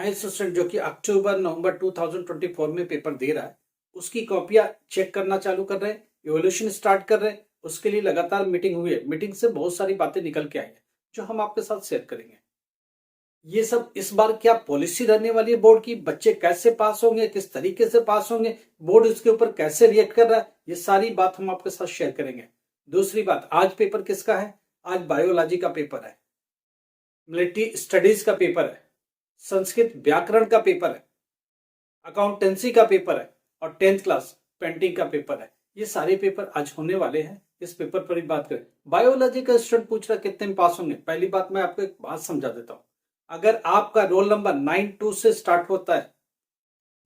नए स्टूडेंट जो कि अक्टूबर नवंबर 2024 में पेपर दे रहा है, उसकी कॉपियां चेक करना चालू कर रहे हैं, इवोल्यूशन स्टार्ट कर रहे हैं। उसके लिए लगातार मीटिंग हुई है। मीटिंग से बहुत सारी बातें निकल के आई है जो हम आपके साथ शेयर करेंगे। ये सब इस बार क्या पॉलिसी रहने वाली है बोर्ड की, बच्चे कैसे पास होंगे, किस तरीके से पास होंगे, बोर्ड इसके ऊपर कैसे रिएक्ट कर रहा है, ये सारी बात हम आपके साथ शेयर करेंगे। दूसरी बात, आज पेपर किसका है? आज बायोलॉजी का पेपर है, मिलिट्री स्टडीज का पेपर है, संस्कृत व्याकरण का पेपर है, अकाउंटेंसी का पेपर है और 10th क्लास पेंटिंग का पेपर है। ये सारे पेपर आज होने वाले हैं। इस पेपर पर ही बात करें। बायोलॉजी का स्टूडेंट पूछ रहा कितने में पास होंगे। पहली बात मैं आपको एक बात समझा देता हूं। अगर आपका रोल नंबर 92 से स्टार्ट होता है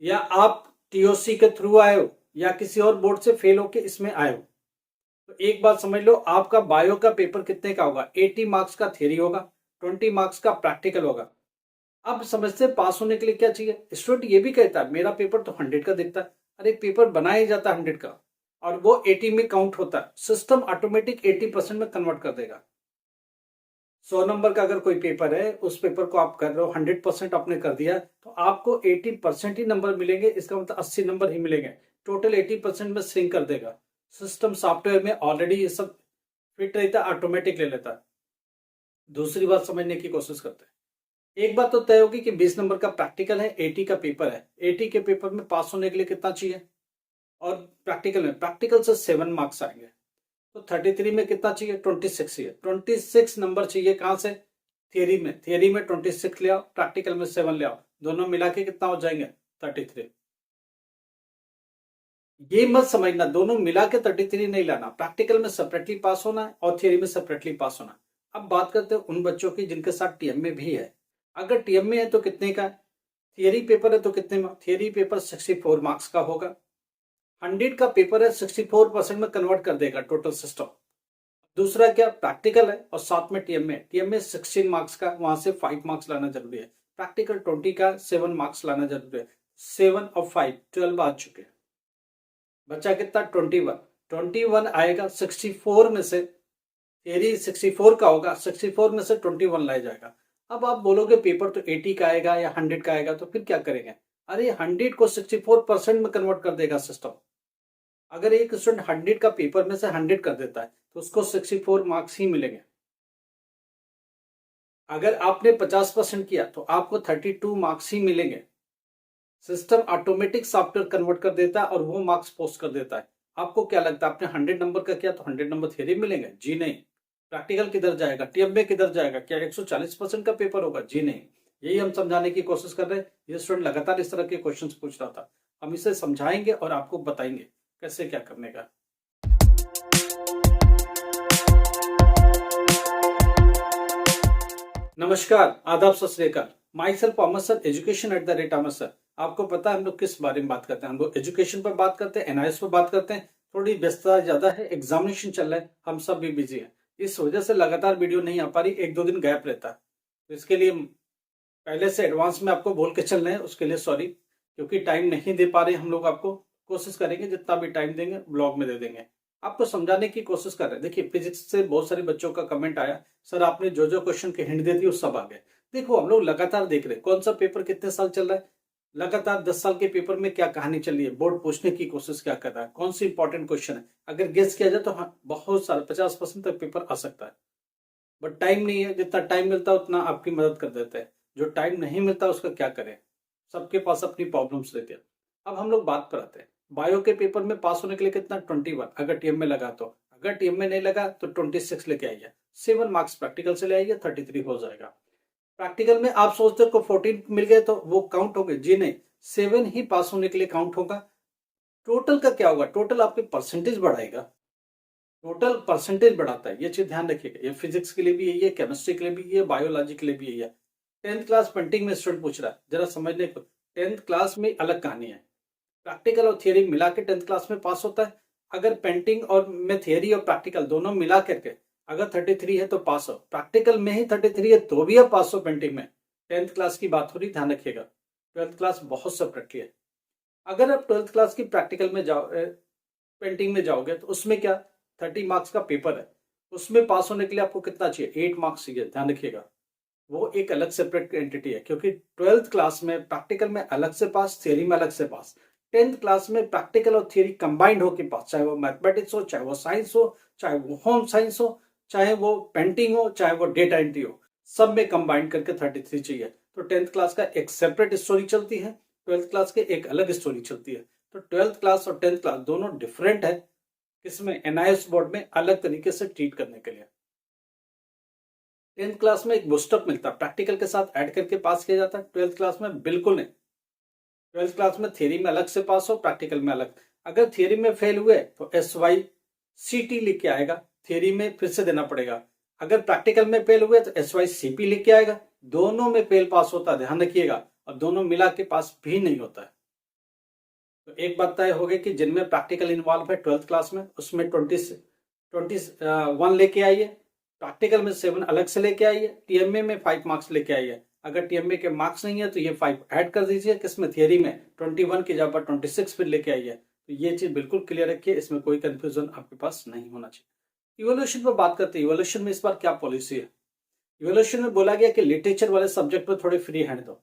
या आप टीओसी के थ्रू आए हो या किसी और बोर्ड से फेल होके इसमें आए हो, तो एक बात समझ लो, आपका बायो का पेपर कितने का होगा? 80 मार्क्स का थ्योरी होगा, 20 मार्क्स का प्रैक्टिकल होगा। अब समझते हैं पास होने के लिए क्या चाहिए। स्टूडेंट ये भी कहता है मेरा पेपर तो 100 का दिखता है। अरे पेपर बनाया ही जाता है 100 का और वो 80 में काउंट होता है। सिस्टम ऑटोमेटिक 80% में कन्वर्ट कर देगा। 100 नंबर का अगर कोई पेपर है, उस पेपर को आप कर रहे हो, 100% आपने कर दिया तो आपको 80% ही नंबर मिलेंगे। इसका मतलब 80 नंबर ही मिलेंगे। टोटल 80% में सिंक कर देगा सिस्टम। सॉफ्टवेयर में ऑलरेडी ये सब फिट रहता है, ऑटोमेटिक ले लेता है। दूसरी बात समझने की कोशिश करते हैं। एक बात तो तय होगी कि 20 नंबर का प्रैक्टिकल है, 80 का पेपर है। 80 के पेपर में पास होने के लिए कितना चाहिए? और प्रैक्टिकल से 7 मार्क्स आएंगे तो 33 में कितना चाहिए? 26 चाहिए। 26 नंबर चाहिए। कहां से? थियरी में। थियरी में 26 ले आओ, प्रैक्टिकल में 7 ले आओ, दोनों मिला के कितना हो जाएंगे? 33। ये मत समझना दोनों मिला के 33 नहीं लाना। प्रैक्टिकल में सेपरेटली पास होना है और थियरी में सेपरेटली पास होना है। अब बात करते हैं उन बच्चों की जिनके साथ टीएम में भी है। अगर टीएम में है तो कितने का? थियरी पेपर है तो कितने में? थियरी पेपर 64 मार्क्स का होगा। 100 का पेपर है, 64% में कन्वर्ट कर देगा टोटल सिस्टम। दूसरा क्या? प्रैक्टिकल है और साथ में टीएम में। टीएम में 16 मार्क्स का, वहां से 5 मार्क्स लाना जरूरी है। प्रैक्टिकल 20 का 7 मार्क्स लाना जरूरी है। 7 और 5 12 आ चुके हैं। बच्चा कितना? 21। 21 आएगा 64 में से। थियरी 64 का होगा, 64 में से 21 लाया जाएगा। अब आप बोलोगे पेपर तो 80 का आएगा या 100 का आएगा, तो फिर क्या करेंगे? अरे 100 को 64% में कन्वर्ट कर देगा सिस्टम। अगर एक स्टूडेंट 100 का पेपर में से 100 कर देता है तो उसको 64 मार्क्स ही मिलेंगे। अगर आपने 50% किया तो आपको 32 मार्क्स ही मिलेंगे। सिस्टम ऑटोमेटिक सॉफ्टवेयर कन्वर्ट कर देता है और वो मार्क्स पोस्ट कर देता है। आपको क्या लगता है आपने 100 नंबर का किया तो 100 नंबर थियरी मिलेंगे? जी नहीं। प्रैक्टिकल किधर जाएगा? टीएम में किधर जाएगा? क्या 140% का पेपर होगा? जी नहीं। यही हम समझाने की कोशिश कर रहे हैं। ये स्टूडेंट लगातार इस तरह के क्वेश्चंस पूछ रहा था। हम इसे समझाएंगे और आपको बताएंगे कैसे क्या करने का। नमस्कार, आदाब, सत श्री अकाल। My self Amar sir, education at the rate Amar sir. आपको पता है हम लोग किस बारे में बात करते हैं? हम लोग एजुकेशन पर बात करते हैं, एनआईएस पर बात करते हैं। थोड़ी व्यस्तता ज्यादा है, एग्जामिनेशन चल रहा है, हम सब भी बिजी हैं। इस वजह से लगातार वीडियो नहीं आ पा रही, 1-2 दिन गैप रहता है। तो इसके लिए पहले से एडवांस में आपको बोल के चल रहे हैं, उसके लिए सॉरी। क्योंकि टाइम नहीं दे पा रहे हम लोग आपको। कोशिश करेंगे जितना भी टाइम देंगे ब्लॉग में दे देंगे। आपको समझाने की कोशिश कर रहे हैं। देखिए फिजिक्स से बहुत सारे बच्चों का कमेंट आया, सर आपने जो जो क्वेश्चन के हिंट दे दी वो सब आ गए। देखो हम लोग लगातार देख रहे हैं कौन सा पेपर कितने साल चल रहा है। लगातार 10 साल के पेपर में क्या कहानी चल रही है, बोर्ड पूछने की कोशिश क्या कर रहा है, कौन सी इंपॉर्टेंट क्वेश्चन है। अगर गेस किया जाए तो हाँ, बहुत सारा 50% तक पेपर आ सकता है। बट टाइम नहीं है। जितना टाइम मिलता है उतना आपकी मदद कर देते हैं। जो टाइम नहीं मिलता उसका क्या करें? सबके पास अपनी प्रॉब्लम्स रहती है। अब हम लोग बात पर आते हैं। बायो के पेपर में पास होने के लिए कितना? 21। अगर टीएम में लगा तो। अगर टीएम में नहीं लगा तो 26 लेके आइए। 7 मार्क्स प्रैक्टिकल से ले आइए, 33 हो जाएगा। प्रैक्टिकल में आप सोचते हो को 14 मिल गए तो वो काउंट हो गए? जी नहीं, 7 ही पास होने के लिए काउंट होगा। टोटल का क्या होगा? टोटल आपके परसेंटेज बढ़ाएगा। टोटल परसेंटेज बढ़ाता है, ये चीज ध्यान रखिएगा। ये फिजिक्स के लिए भी यही है, केमिस्ट्री के लिए भी यही है, बायोलॉजी के लिए भी यही है। 10th क्लास पेंटिंग में स्टूडेंट पूछ रहा है, जरा समझने को। 10th क्लास में अलग कहानी है। प्रैक्टिकल और थियरी मिला के 10th क्लास में पास होता है। अगर पेंटिंग और में थियरी और प्रैक्टिकल दोनों मिला करके अगर 33 है तो पास हो। प्रैक्टिकल में ही 33 है तो भी आप पास हो पेंटिंग में। 10th क्लास की बात हो रही, ध्यान रखिएगा। 12th क्लास बहुत सेपरेटली है। अगर आप 12th क्लास की प्रैक्टिकल में जाओ, पेंटिंग में जाओगे तो उसमें क्या? 30 मार्क्स का पेपर है। उसमें पास होने के लिए आपको कितना चाहिए? 8 मार्क्स चाहिए, ध्यान रखिएगा। वो एक अलग सेपरेट एंटिटी है, क्योंकि 12th क्लास में प्रैक्टिकल में अलग से पास, थियरी में अलग से पास। 10th क्लास में प्रैक्टिकल और थियरी कंबाइंड होके पास, चाहे वो मैथमेटिक्स हो, चाहे वो साइंस हो, चाहे वो होम साइंस हो, चाहे वो पेंटिंग हो, चाहे वो डेटा एंट्री हो, सब में कंबाइंड करके 33 चाहिए। तो 10th क्लास का एक सेपरेट स्टोरी चलती है, 12th क्लास के एक अलग स्टोरी चलती है। तो 12th क्लास और 10th क्लास दोनों डिफरेंट है, किसमें, एनआईएस बोर्ड में अलग तरीके से ट्रीट करने के लिए। 10th क्लास में एक बूस्टअप मिलता है, प्रैक्टिकल के साथ ऐड करके पास किया जाता है। 12th क्लास में बिल्कुल नहीं, 12th क्लास में थियरी में अलग से पास हो, प्रैक्टिकल में अलग। अगर थियरी में फेल हुए तो SYCT लिख के आएगा, थियरी में फिर से देना पड़ेगा। अगर प्रैक्टिकल में फेल हुए तो SYCP लिख के आएगा। दोनों में फेल पास होता है, ध्यान रखिएगा, और दोनों मिला के पास भी नहीं होता है। तो एक बात तय हो गई कि जिनमें प्रैक्टिकल इन्वॉल्व है 12th क्लास में, उसमें 21 लेके आइए, प्रैक्टिकल में 7 अलग से लेके आइए, टीएमए में 5 मार्क्स लेके आइए। अगर टीएमए के मार्क्स नहीं है तो ये 5 ऐड कर दीजिए, किसमें, थियरी में 21 की जगह पर 26 फिर लेके आइए। तो ये चीज बिल्कुल क्लियर रखिए, इसमें कोई कंफ्यूजन आपके पास नहीं होना चाहिए। इवोल्यूशन पर बात करते हैं, इवोल्यूशन में इस बार क्या पॉलिसी है। इवोल्यूशन में बोला गया कि लिटरेचर वाले सब्जेक्ट में थोड़े फ्री हैंड दो।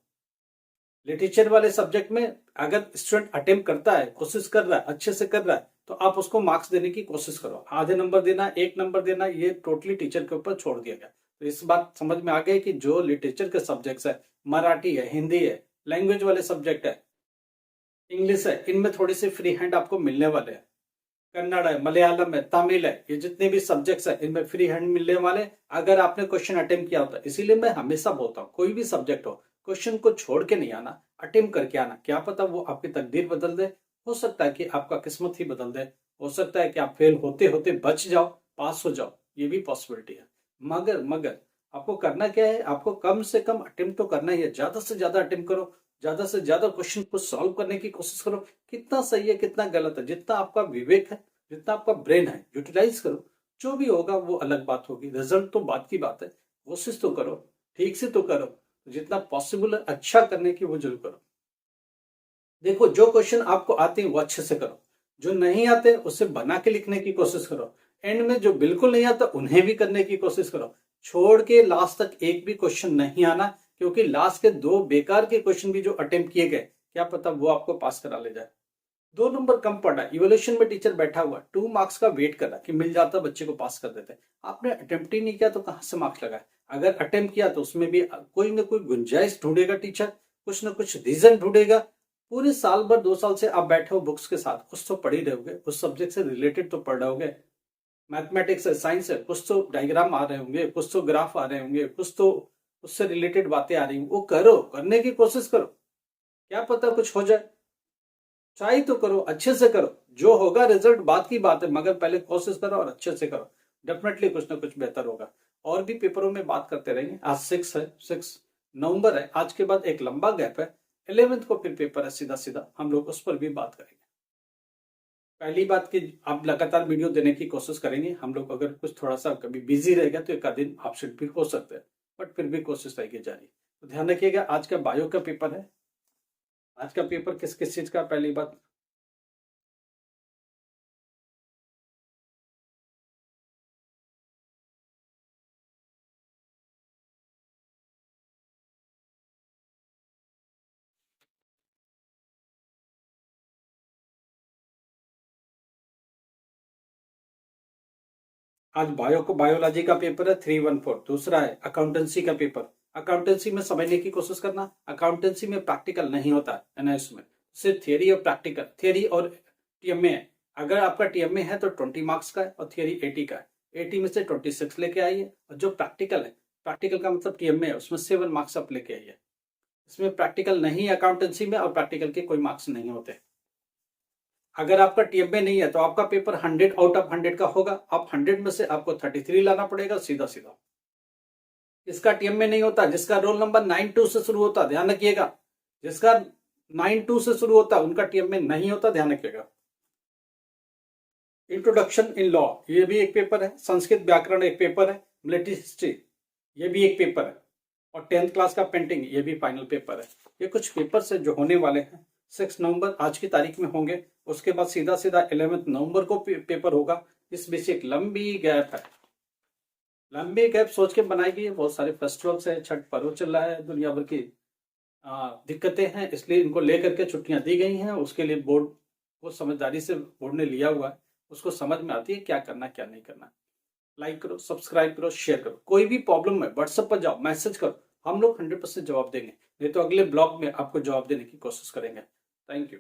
लिटरेचर वाले सब्जेक्ट में अगर स्टूडेंट अटेम्प्ट करता है, कोशिश कर रहा है, अच्छे से कर रहा है, तो आप उसको मार्क्स देने की कोशिश करो। आधे नंबर देना, 1 नंबर देना, ये टोटली टीचर के ऊपर छोड़ दिया गया। तो इस बात समझ में आ गई कि जो लिटरेचर के सब्जेक्ट्स है, मराठी है, हिंदी है, लैंग्वेज वाले सब्जेक्ट है, इंग्लिश है, इनमें थोड़ी सी फ्री हैंड आपको मिलने वाले हैं। कन्नड़ है, मलयालम है, तमिल है, ये जितने भी सब्जेक्ट्स है इनमें फ्री हैंड मिलने वाले, अगर आपने क्वेश्चन अटेम्प्ट किया होता है। इसीलिए मैं हमेशा बोलता हूँ, कोई भी सब्जेक्ट हो, क्वेश्चन को छोड़ के नहीं आना, अटेम्प्ट करके आना। क्या पता वो आपकी तकदीर बदल दे, हो सकता है कि आपका किस्मत ही बदल दे, हो सकता है कि आप फेल होते होते बच जाओ, पास हो जाओ, ये भी पॉसिबिलिटी है। मगर आपको करना क्या है, आपको कम से कम अटेम्प्ट तो करना ही है, ज्यादा से ज्यादा अटेम्प्ट करो, ज्यादा से ज्यादा क्वेश्चन को सॉल्व करने की कोशिश करो। कितना सही है, कितना गलत है, जितना आपका विवेक है, जितना आपका ब्रेन है, यूटिलाइज करो। जो भी होगा वो अलग बात होगी, रिजल्ट तो बात की बात है, कोशिश तो करो, ठीक से तो करो, जितना पॉसिबल है अच्छा करने की वो जरूर करो। देखो, जो क्वेश्चन आपको आते हैं वो अच्छे से करो, जो नहीं आते उसे बना के लिखने की कोशिश करो। एंड में जो बिल्कुल नहीं आता उन्हें भी करने की कोशिश करो, छोड़ के लास्ट तक एक भी क्वेश्चन नहीं आना, क्योंकि लास्ट के 2 बेकार के क्वेश्चन भी जो अटेम्प्ट किए गए, क्या पता वो आपको पास करा ले जाए। 2 नंबर कम पड़ा, इवोल्यूशन में टीचर बैठा हुआ 2 मार्क्स का वेट कर रहा कि मिल जाता बच्चे को पास कर देते। आपने अटेम्प्ट ही नहीं किया तो कहां से मार्क्स लगाए। अगर अटेम्प्ट किया तो उसमें भी कोई ना कोई गुंजाइश ढूंढेगा टीचर, कुछ ना कुछ रीजन ढूंढेगा। पूरे साल भर 2 साल से आप बैठे हो बुक्स के साथ, कुछ तो पढ़ ही रहोगे, उस सब्जेक्ट से रिलेटेड तो पढ़ रहोगे। मैथमेटिक्स है, साइंस है, कुछ तो डायग्राम आ रहे होंगे, कुछ तो ग्राफ आ रहे होंगे, कुछ तो उससे रिलेटेड बातें आ रही होंगी, वो करो, करने की कोशिश करो, क्या पता कुछ हो जाए। ट्राई तो करो, अच्छे से करो, जो होगा रिजल्ट बात की बात है, मगर पहले कोशिश करो और अच्छे से करो, डेफिनेटली कुछ ना कुछ बेहतर होगा। और भी पेपरों में बात करते रहेंगे। आज 6 नवंबर है, आज के बाद एक लंबा गैप है, 11th को फिर पेपर है, सीधा सीधा हम लोग उस पर भी बात करेंगे। पहली बात कि आप लगातार वीडियो देने की कोशिश करेंगे हम लोग, अगर कुछ थोड़ा सा कभी बिजी रहेगा तो एक आध दिन एब्सेंट भी हो सकते हैं, बट फिर भी कोशिश रहेगी जारी। तो ध्यान रखिएगा, आज का बायो का पेपर है। आज का पेपर किस किस चीज का, पहली बात, आज बायोलॉजी का पेपर है 314। दूसरा है अकाउंटेंसी का पेपर। अकाउंटेंसी में समझने की कोशिश करना, अकाउंटेंसी में प्रैक्टिकल नहीं होता है एनआईएस में, सिर्फ थियरी और प्रैक्टिकल, थियरी और टीएमए है। अगर आपका टीएमए है तो 20 मार्क्स का है और थियरी 80 का है, 80 में से 26 लेके आइए। और जो प्रैक्टिकल है, प्रैक्टिकल का मतलब टीएमए है, उसमें 7 मार्क्स आप लेके आइए। इसमें प्रैक्टिकल नहीं है अकाउंटेंसी में, और प्रैक्टिकल के कोई मार्क्स नहीं होते। अगर आपका टीएमए नहीं है तो आपका पेपर 100 आउट ऑफ 100 का होगा, आप 100 में से आपको 33 लाना पड़ेगा, सीधा सीधा। जिसका टीएमए नहीं होता, जिसका रोल नंबर 92 से शुरू होता, ध्यान रखिएगा, जिसका 92 से शुरू होता उनका टीएमए नहीं होता, ध्यान रखिएगा। इंट्रोडक्शन इन लॉ, ये भी एक पेपर है। संस्कृत व्याकरण एक पेपर है। मिलिट्री हिस्ट्री, ये भी एक पेपर है। और 10th क्लास का पेंटिंग, ये भी फाइनल पेपर है। ये कुछ पेपर है जो होने वाले हैं। 6 नवंबर आज की तारीख में होंगे, उसके बाद सीधा सीधा 11 नवंबर को पेपर होगा। इस बीच एक लंबी गैप है, लंबी गैप सोच के बनाई गई है, बहुत सारे फेस्टिवल्स है, छठ पर्व चल रहा है, दुनिया भर की दिक्कतें हैं, इसलिए इनको लेकर के छुट्टियां दी गई हैं। उसके लिए बोर्ड को समझदारी से बोर्ड ने लिया हुआ है, उसको समझ में आती है क्या करना क्या नहीं करना। लाइक करो, सब्सक्राइब करो, शेयर करो। कोई भी प्रॉब्लम है व्हाट्सएप पर जाओ, मैसेज करो, हम लोग 100% जवाब देंगे, नहीं तो अगले ब्लॉग में आपको जवाब देने की कोशिश करेंगे। Thank you.